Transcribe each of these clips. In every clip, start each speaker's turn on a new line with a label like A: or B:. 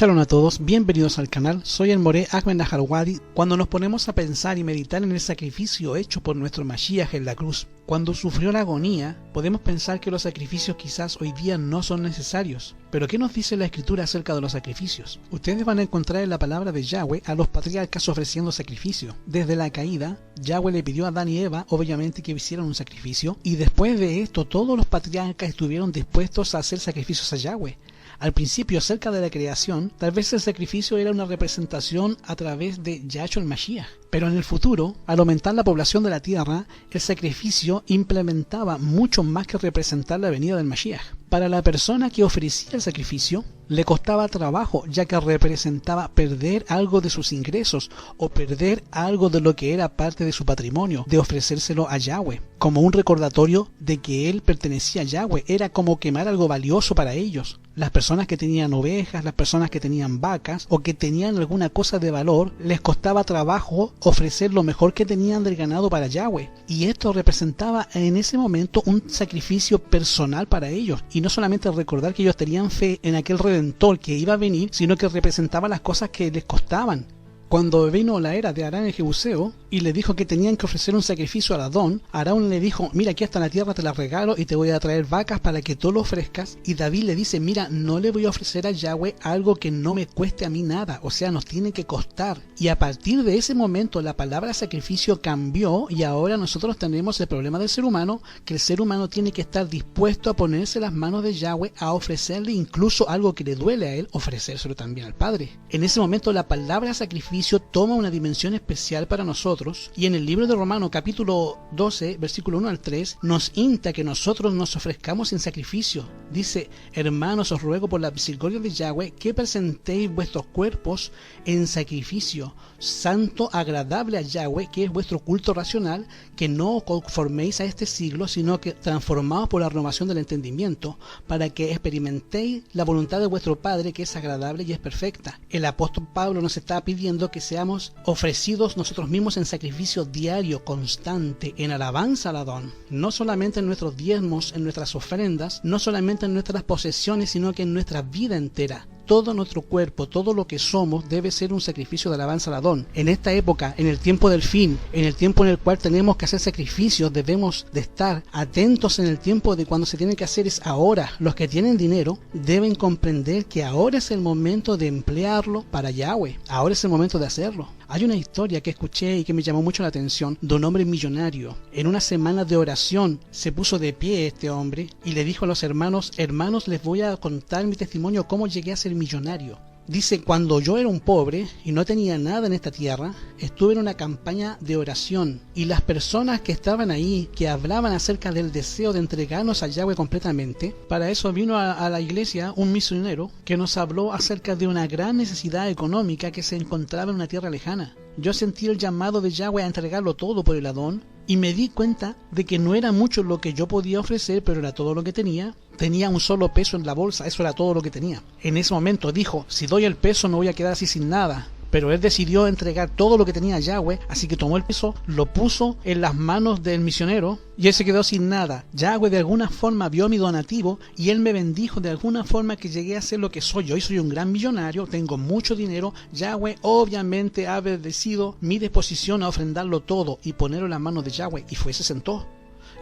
A: Shalom a todos, bienvenidos al canal, soy el Moré Ahmed Naharwadi. Cuando nos ponemos a pensar y meditar en el sacrificio hecho por nuestro Mashiach en la cruz, cuando sufrió la agonía, podemos pensar que los sacrificios quizás hoy día no son necesarios. Pero ¿qué nos dice la Escritura acerca de los sacrificios? Ustedes van a encontrar en la palabra de Yahweh a los patriarcas ofreciendo sacrificio. Desde la caída, Yahweh le pidió a Adán y Eva, obviamente, que hicieran un sacrificio, y después de esto todos los patriarcas estuvieron dispuestos a hacer sacrificios a Yahweh. Al principio, acerca de la creación, tal vez el sacrificio era una representación a través de Yahshua el Mashiach. Pero en el futuro, al aumentar la población de la tierra, el sacrificio implementaba mucho más que representar la venida del Mashiach. Para la persona que ofrecía el sacrificio, le costaba trabajo, ya que representaba perder algo de sus ingresos o perder algo de lo que era parte de su patrimonio, de ofrecérselo a Yahweh, como un recordatorio de que él pertenecía a Yahweh. Era como quemar algo valioso para ellos. Las personas que tenían ovejas, las personas que tenían vacas o que tenían alguna cosa de valor, les costaba trabajo ofrecer lo mejor que tenían del ganado para Yahweh. Y esto representaba en ese momento un sacrificio personal para ellos. Y no solamente recordar que ellos tenían fe en aquel Redentor que iba a venir, sino que representaba las cosas que les costaban. Cuando vino la era de Arán el Jebuseo y le dijo que tenían que ofrecer un sacrificio a Adón, Arán le dijo: mira, aquí hasta la tierra te la regalo y te voy a traer vacas para que tú lo ofrezcas. Y David le dice: mira, no le voy a ofrecer a Yahweh algo que no me cueste a mí nada, o sea, nos tiene que costar. Y a partir de ese momento la palabra sacrificio cambió, y ahora nosotros tenemos el problema del ser humano, que el ser humano tiene que estar dispuesto a ponerse las manos de Yahweh, a ofrecerle incluso algo que le duele a él, ofrecérselo también al Padre. En ese momento la palabra sacrificio toma una dimensión especial para nosotros, y en el libro de Romanos capítulo 12 versículo 1 al 3 nos insta que nosotros nos ofrezcamos en sacrificio. Dice: hermanos, os ruego por la misericordia de Yahweh que presentéis vuestros cuerpos en sacrificio santo, agradable a Yahweh, que es vuestro culto racional, que no os conforméis a este siglo, sino que transformaos por la renovación del entendimiento, para que experimentéis la voluntad de vuestro Padre, que es agradable y es perfecta. El apóstol Pablo nos está pidiendo que seamos ofrecidos nosotros mismos en sacrificio diario, constante, en alabanza al Adón, no solamente en nuestros diezmos, en nuestras ofrendas, no solamente en nuestras posesiones, sino que en nuestra vida entera. Todo nuestro cuerpo, todo lo que somos, debe ser un sacrificio de alabanza al Adón. En esta época, en el tiempo del fin, en el tiempo en el cual tenemos que hacer sacrificios, debemos de estar atentos. En el tiempo de cuando se tiene que hacer es ahora. Los que tienen dinero deben comprender que ahora es el momento de emplearlo para Yahweh. Ahora es el momento de hacerlo. Hay una historia que escuché y que me llamó mucho la atención, de un hombre millonario. En una semana de oración se puso de pie este hombre y le dijo a los hermanos: hermanos, les voy a contar mi testimonio, cómo llegué a ser millonario. Dice: cuando yo era un pobre y no tenía nada en esta tierra, estuve en una campaña de oración, y las personas que estaban ahí, que hablaban acerca del deseo de entregarnos a Yahweh completamente, para eso vino a la iglesia un misionero que nos habló acerca de una gran necesidad económica que se encontraba en una tierra lejana. Yo sentí el llamado de Yahweh a entregarlo todo por el Adón, y me di cuenta de que no era mucho lo que yo podía ofrecer, pero era todo lo que tenía. Tenía un solo peso en la bolsa, eso era todo lo que tenía. En ese momento dijo: si doy el peso me voy a quedar así sin nada. Pero él decidió entregar todo lo que tenía a Yahweh, así que tomó el peso, lo puso en las manos del misionero y él se quedó sin nada. Yahweh de alguna forma vio mi donativo y él me bendijo de alguna forma, que llegué a ser lo que soy. Hoy soy un gran millonario, tengo mucho dinero. Yahweh obviamente ha bendecido mi disposición a ofrendarlo todo y ponerlo en las manos de Yahweh. Y se sentó.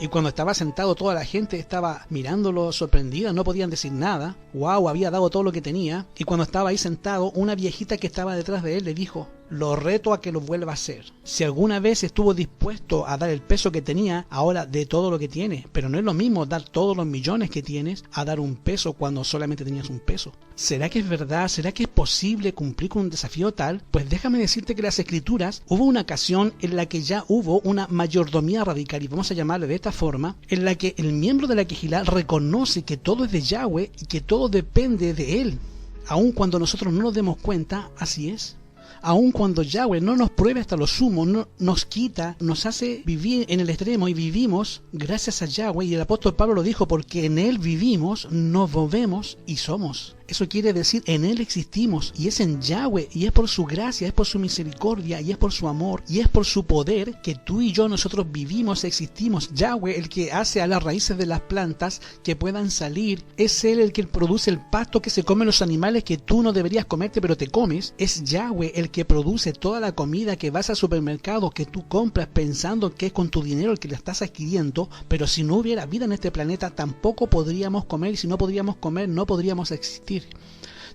A: Y cuando estaba sentado, toda la gente estaba mirándolo sorprendida, no podían decir nada. Wow, había dado todo lo que tenía. Y cuando estaba ahí sentado, una viejita que estaba detrás de él le dijo: lo reto a que lo vuelva a hacer. Si alguna vez estuvo dispuesto a dar el peso que tenía, ahora de todo lo que tiene. Pero no es lo mismo dar todos los millones que tienes a dar un peso cuando solamente tenías un peso. ¿Será que es verdad? ¿Será que es posible cumplir con un desafío tal? Pues déjame decirte que en las Escrituras hubo una ocasión en la que ya hubo una mayordomía radical, y vamos a llamarle de esta forma, en la que el miembro de la Quejilá reconoce que todo es de Yahweh y que todo depende de él. Aun cuando nosotros no nos demos cuenta, así es. Aun cuando Yahweh no nos pruebe hasta lo sumo, no nos quita, nos hace vivir en el extremo, y vivimos gracias a Yahweh. Y el apóstol Pablo lo dijo: porque en él vivimos, nos movemos y somos. Eso quiere decir, en Él existimos, y es en Yahweh, y es por su gracia, es por su misericordia, y es por su amor, y es por su poder que tú y yo, nosotros vivimos, existimos. Yahweh, el que hace a las raíces de las plantas que puedan salir, es Él el que produce el pasto que se comen los animales que tú no deberías comerte pero te comes. Es Yahweh el que produce toda la comida que vas al supermercado, que tú compras pensando que es con tu dinero el que la estás adquiriendo, pero si no hubiera vida en este planeta tampoco podríamos comer, y si no podríamos comer no podríamos existir.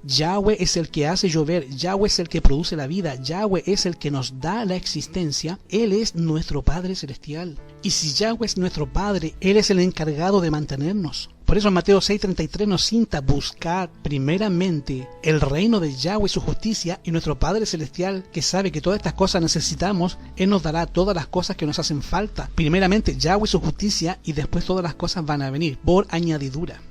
A: Yahweh es el que hace llover, Yahweh es el que produce la vida, Yahweh es el que nos da la existencia. Él es nuestro Padre Celestial. Y si Yahweh es nuestro Padre, Él es el encargado de mantenernos. Por eso en Mateo 6:33 nos cinta: buscad primeramente el reino de Yahweh y su justicia, y nuestro Padre Celestial, que sabe que todas estas cosas necesitamos, Él nos dará todas las cosas que nos hacen falta. Primeramente Yahweh y su justicia, y después todas las cosas van a venir por añadidura.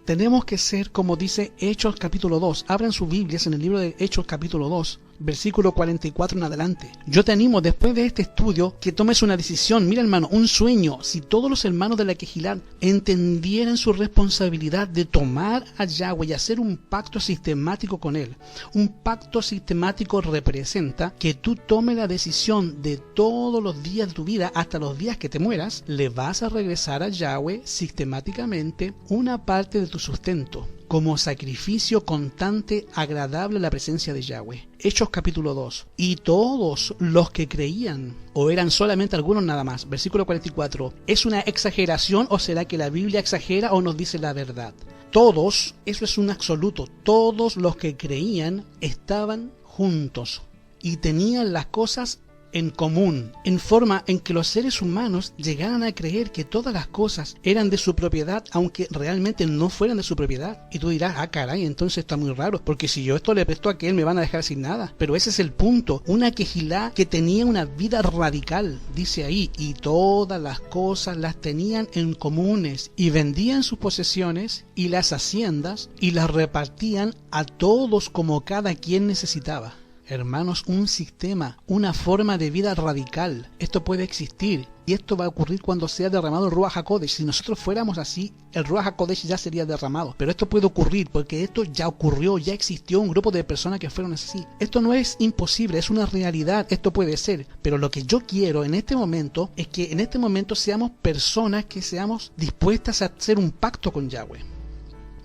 A: Tenemos que ser como dice Hechos capítulo 2. Abran sus Biblias en el libro de Hechos capítulo 2, versículo 44 en adelante. Yo te animo, después de este estudio, que tomes una decisión. Mira, hermano, un sueño. Si todos los hermanos de la Quejilá entendieran su responsabilidad de tomar a Yahweh y hacer un pacto sistemático con Él. Un pacto sistemático representa que tú tomes la decisión de todos los días de tu vida, hasta los días que te mueras, le vas a regresar a Yahweh sistemáticamente una parte de tu sustento, como sacrificio constante, agradable a la presencia de Yahweh. Hechos capítulo 2. Y todos los que creían, o eran solamente algunos nada más. Versículo 44. ¿Es una exageración o será que la Biblia exagera o nos dice la verdad? Todos, eso es un absoluto, todos los que creían estaban juntos y tenían las cosas en común, en forma en que los seres humanos llegaran a creer que todas las cosas eran de su propiedad, aunque realmente no fueran de su propiedad. Y tú dirás, ah caray, entonces está muy raro, porque si yo esto le presto a aquel me van a dejar sin nada. Pero ese es el punto, una Quejilá que tenía una vida radical, dice ahí, y todas las cosas las tenían en comunes, y vendían sus posesiones y las haciendas, y las repartían a todos como cada quien necesitaba. Hermanos, un sistema, una forma de vida radical. Esto puede existir. Y esto va a ocurrir cuando sea derramado el Ruach HaKodesh. Si nosotros fuéramos así, el Ruach HaKodesh ya sería derramado. Pero esto puede ocurrir porque esto ya ocurrió, ya existió un grupo de personas que fueron así. Esto no es imposible, es una realidad, esto puede ser. Pero lo que yo quiero en este momento es que en este momento seamos personas que seamos dispuestas a hacer un pacto con Yahweh.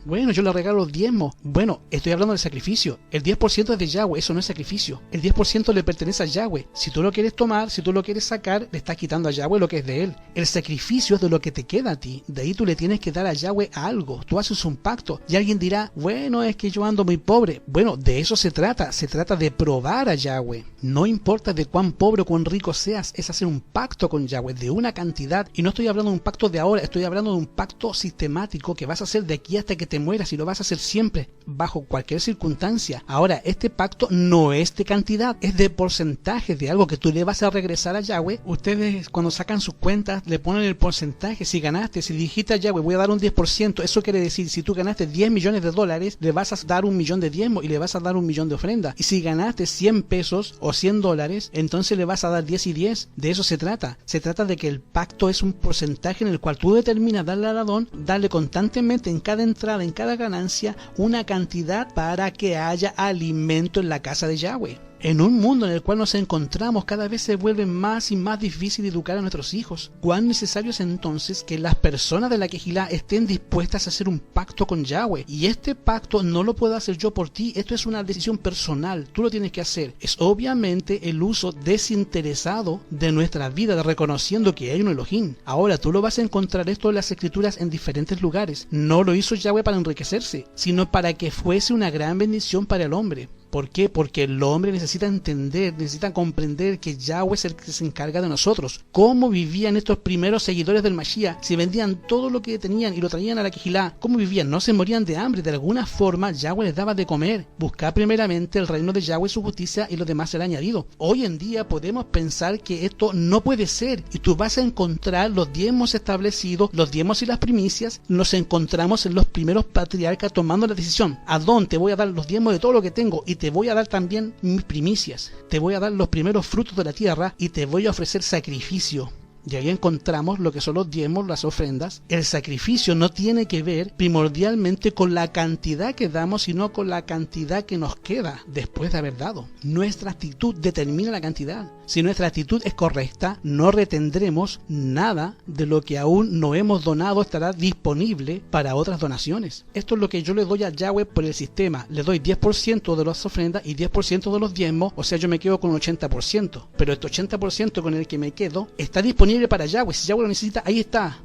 A: Bueno, yo le regalo los diezmos. Bueno, estoy hablando del sacrificio. El 10% es de Yahweh, eso no es sacrificio. El 10% le pertenece a Yahweh. Si tú lo quieres tomar, si tú lo quieres sacar, le estás quitando a Yahweh lo que es de él. El sacrificio es de lo que te queda a ti. De ahí tú le tienes que dar a Yahweh algo. Tú haces un pacto. Y alguien dirá, bueno, es que yo ando muy pobre. Bueno, de eso se trata. Se trata de probar a Yahweh. No importa de cuán pobre o cuán rico seas, es hacer un pacto con Yahweh de una cantidad. Y no estoy hablando de un pacto de ahora, estoy hablando de un pacto sistemático que vas a hacer de aquí hasta que te mueras, y lo vas a hacer siempre, bajo cualquier circunstancia. Ahora, este pacto no es de cantidad, es de porcentaje de algo que tú le vas a regresar a Yahweh. Ustedes cuando sacan sus cuentas le ponen el porcentaje. Si ganaste, si dijiste a Yahweh voy a dar un 10%, eso quiere decir, si tú ganaste 10 millones de dólares, le vas a dar 1 millón de diezmo y le vas a dar 1 millón de ofrenda. Y si ganaste 100 pesos o 100 dólares, entonces le vas a dar 10 y 10. De eso se trata. Se trata de que el pacto es un porcentaje en el cual tú determinas darle al Adón, darle constantemente en cada entrada, en cada ganancia, una cantidad para que haya alimento en la casa de Yahweh. En un mundo en el cual nos encontramos, cada vez se vuelve más y más difícil educar a nuestros hijos. ¿Cuán necesario es entonces que las personas de la Quejilá estén dispuestas a hacer un pacto con Yahweh? Y este pacto no lo puedo hacer yo por ti, esto es una decisión personal, tú lo tienes que hacer. Es obviamente el uso desinteresado de nuestra vida, reconociendo que hay un Elohim. Ahora, tú lo vas a encontrar esto en las escrituras en diferentes lugares. No lo hizo Yahweh para enriquecerse, sino para que fuese una gran bendición para el hombre. ¿Por qué? Porque el hombre necesita entender, necesita comprender que Yahweh es el que se encarga de nosotros. ¿Cómo vivían estos primeros seguidores del Mashiach? Si vendían todo lo que tenían y lo traían a la Quejilá, ¿cómo vivían? No se morían de hambre. De alguna forma Yahweh les daba de comer. Buscar primeramente el reino de Yahweh y su justicia, y lo demás será añadido. Hoy en día podemos pensar que esto no puede ser, y tú vas a encontrar los diezmos establecidos, los diezmos y las primicias. Nos encontramos en los primeros patriarcas tomando la decisión: Adón, te voy a dar los diezmos de todo lo que tengo, y te voy a dar también mis primicias, te voy a dar los primeros frutos de la tierra, y te voy a ofrecer sacrificio. Y ahí encontramos lo que son los diezmos, las ofrendas. El sacrificio no tiene que ver primordialmente con la cantidad que damos, sino con la cantidad que nos queda después de haber dado. Nuestra actitud determina la cantidad. Si nuestra actitud es correcta, no retendremos nada de lo que aún no hemos donado, estará disponible para otras donaciones. Esto es lo que yo le doy a Yahweh por el sistema. Le doy 10% de las ofrendas y 10% de los diezmos, o sea, yo me quedo con un 80%. Pero este 80% con el que me quedo está disponible para Yahweh. Si Yahweh lo necesita, ahí está.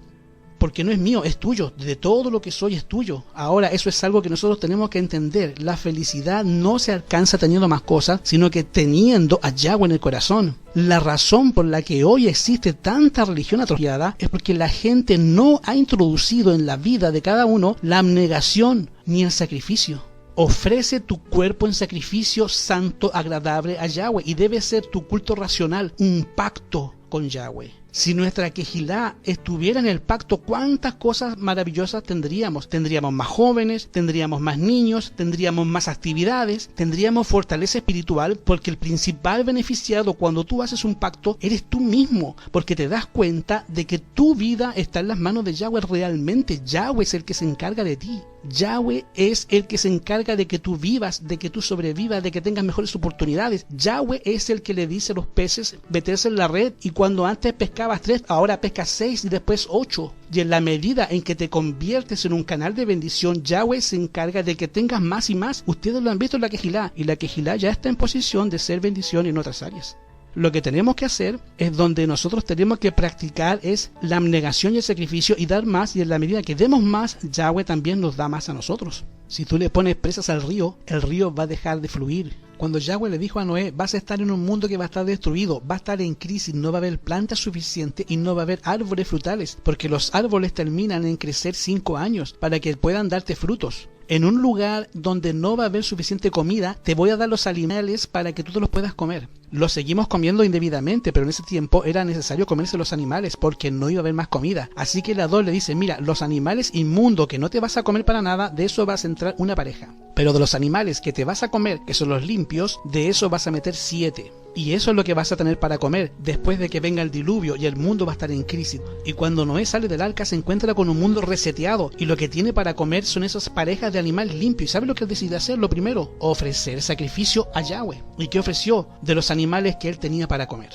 A: Porque no es mío, es tuyo. De todo lo que soy es tuyo. Ahora, eso es algo que nosotros tenemos que entender. La felicidad no se alcanza teniendo más cosas, sino que teniendo a Yahweh en el corazón. La razón por la que hoy existe tanta religión atrofiada es porque la gente no ha introducido en la vida de cada uno la abnegación ni el sacrificio. Ofrece tu cuerpo en sacrificio santo, agradable a Yahweh, y debe ser tu culto racional, un pacto con Yahweh. Si nuestra quejilá estuviera en el pacto, ¿cuántas cosas maravillosas tendríamos? Tendríamos más jóvenes, tendríamos más niños, tendríamos más actividades, tendríamos fortaleza espiritual, porque el principal beneficiado cuando tú haces un pacto eres tú mismo, porque te das cuenta de que tu vida está en las manos de Yahweh realmente. Yahweh es el que se encarga de ti. Yahweh es el que se encarga de que tú vivas, de que tú sobrevivas, de que tengas mejores oportunidades. Yahweh es el que le dice a los peces meterse en la red, y cuando antes pescabas 3, ahora pescas 6 y después 8. Y en la medida en que te conviertes en un canal de bendición, Yahweh se encarga de que tengas más y más. Ustedes lo han visto en la quejilá, y la quejilá ya está en posición de ser bendición en otras áreas. Lo que tenemos que hacer es donde nosotros tenemos que practicar es la abnegación y el sacrificio y dar más, y en la medida que demos más, Yahweh también nos da más a nosotros. Si tú le pones presas al río, el río va a dejar de fluir. Cuando Yahweh le dijo a Noé, vas a estar en un mundo que va a estar destruido, va a estar en crisis, no va a haber plantas suficientes y no va a haber árboles frutales, porque los árboles terminan en crecer 5 años para que puedan darte frutos. En un lugar donde no va a haber suficiente comida, te voy a dar los animales para que tú te los puedas comer. Los seguimos comiendo indebidamente, pero en ese tiempo era necesario comerse los animales porque no iba a haber más comida. Así que el Adón le dice, mira, los animales inmundos que no te vas a comer para nada, de eso vas a entrar una pareja. Pero de los animales que te vas a comer, que son los limpios, de eso vas a meter 7. Y eso es lo que vas a tener para comer después de que venga el diluvio y el mundo va a estar en crisis. Y cuando Noé sale del arca se encuentra con un mundo reseteado y lo que tiene para comer son esas parejas de animales limpios. ¿Y sabe lo que él decide hacer? Lo primero, ofrecer sacrificio a Yahweh. ¿Y qué ofreció? De los animales que él tenía para comer.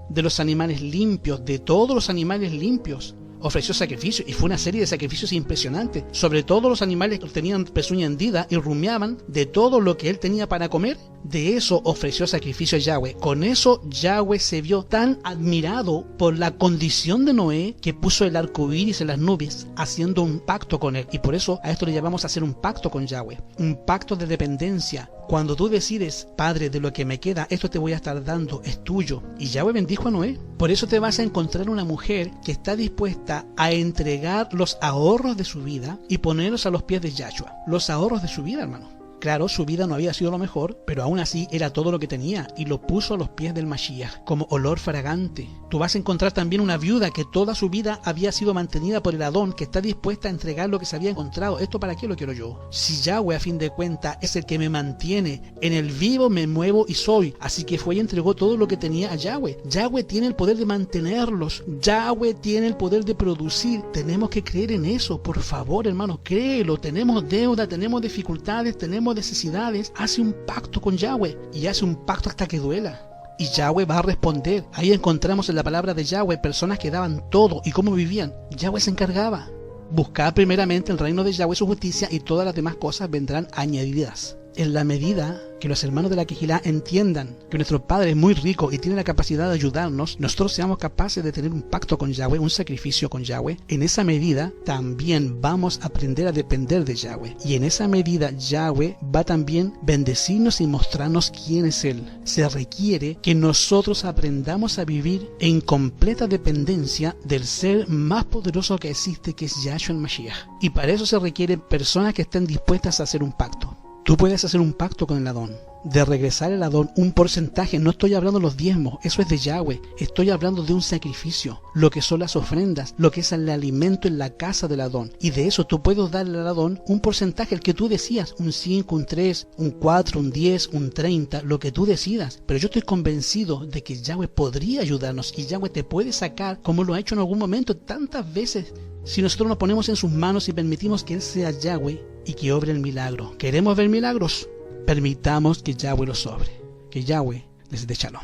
A: De los animales limpios, de todos los animales limpios. Ofreció sacrificio, y fue una serie de sacrificios impresionantes. Sobre todo los animales que tenían pezuña hendida y rumiaban, de todo lo que él tenía para comer, de eso ofreció sacrificio a Yahweh. Con eso Yahweh se vio tan admirado por la condición de Noé que puso el arco iris en las nubes, haciendo un pacto con él. Y por eso a esto le llamamos hacer un pacto con Yahweh, un pacto de dependencia. Cuando tú decides, Padre, de lo que me queda, esto te voy a estar dando, es tuyo. Y Yahweh bendijo a Noé. Por eso te vas a encontrar una mujer que está dispuesta a entregar los ahorros de su vida y ponerlos a los pies de Yahshua. Los ahorros de su vida, hermano. Claro, su vida no había sido lo mejor, pero aún así era todo lo que tenía y lo puso a los pies del Mashiach como olor fragante. Tú vas a encontrar también una viuda que toda su vida había sido mantenida por el Adón, que está dispuesta a entregar lo que se había encontrado. ¿Esto para qué lo quiero yo? Si Yahweh a fin de cuentas es el que me mantiene, en el vivo me muevo y soy. Así que fue y entregó todo lo que tenía a Yahweh. Yahweh tiene el poder de mantenerlos. Yahweh tiene el poder de producir. Tenemos que creer en eso, por favor, hermanos, créelo. Tenemos deuda, tenemos dificultades, tenemos necesidades. Hace un pacto con Yahweh y hace un pacto hasta que duela. Y Yahweh va a responder. Ahí encontramos en la palabra de Yahweh personas que daban todo. ¿Y cómo vivían? Yahweh se encargaba. Buscad primeramente el reino de Yahweh y su justicia, y todas las demás cosas vendrán añadidas. En la medida que los hermanos de la Quejilá entiendan que nuestro Padre es muy rico y tiene la capacidad de ayudarnos, nosotros seamos capaces de tener un pacto con Yahweh, un sacrificio con Yahweh, en esa medida también vamos a aprender a depender de Yahweh. Y en esa medida Yahweh va también bendecirnos y mostrarnos quién es Él. Se requiere que nosotros aprendamos a vivir en completa dependencia del ser más poderoso que existe, que es Yahshua el Mashiach. Y para eso se requieren personas que estén dispuestas a hacer un pacto. Tú puedes hacer un pacto con el Adón, de regresar al Adón un porcentaje. No estoy hablando de los diezmos, eso es de Yahweh. Estoy hablando de un sacrificio, lo que son las ofrendas, lo que es el alimento en la casa del Adón. Y de eso tú puedes darle al Adón un porcentaje, el que tú decidas, un 5, un 3, un 4, un 10, un 30, lo que tú decidas. Pero yo estoy convencido de que Yahweh podría ayudarnos y Yahweh te puede sacar, como lo ha hecho en algún momento tantas veces. Si nosotros nos ponemos en sus manos y permitimos que Él sea Yahweh y que obre el milagro. ¿Queremos ver milagros? Permitamos que Yahweh los sobre. Que Yahweh les dé shalom.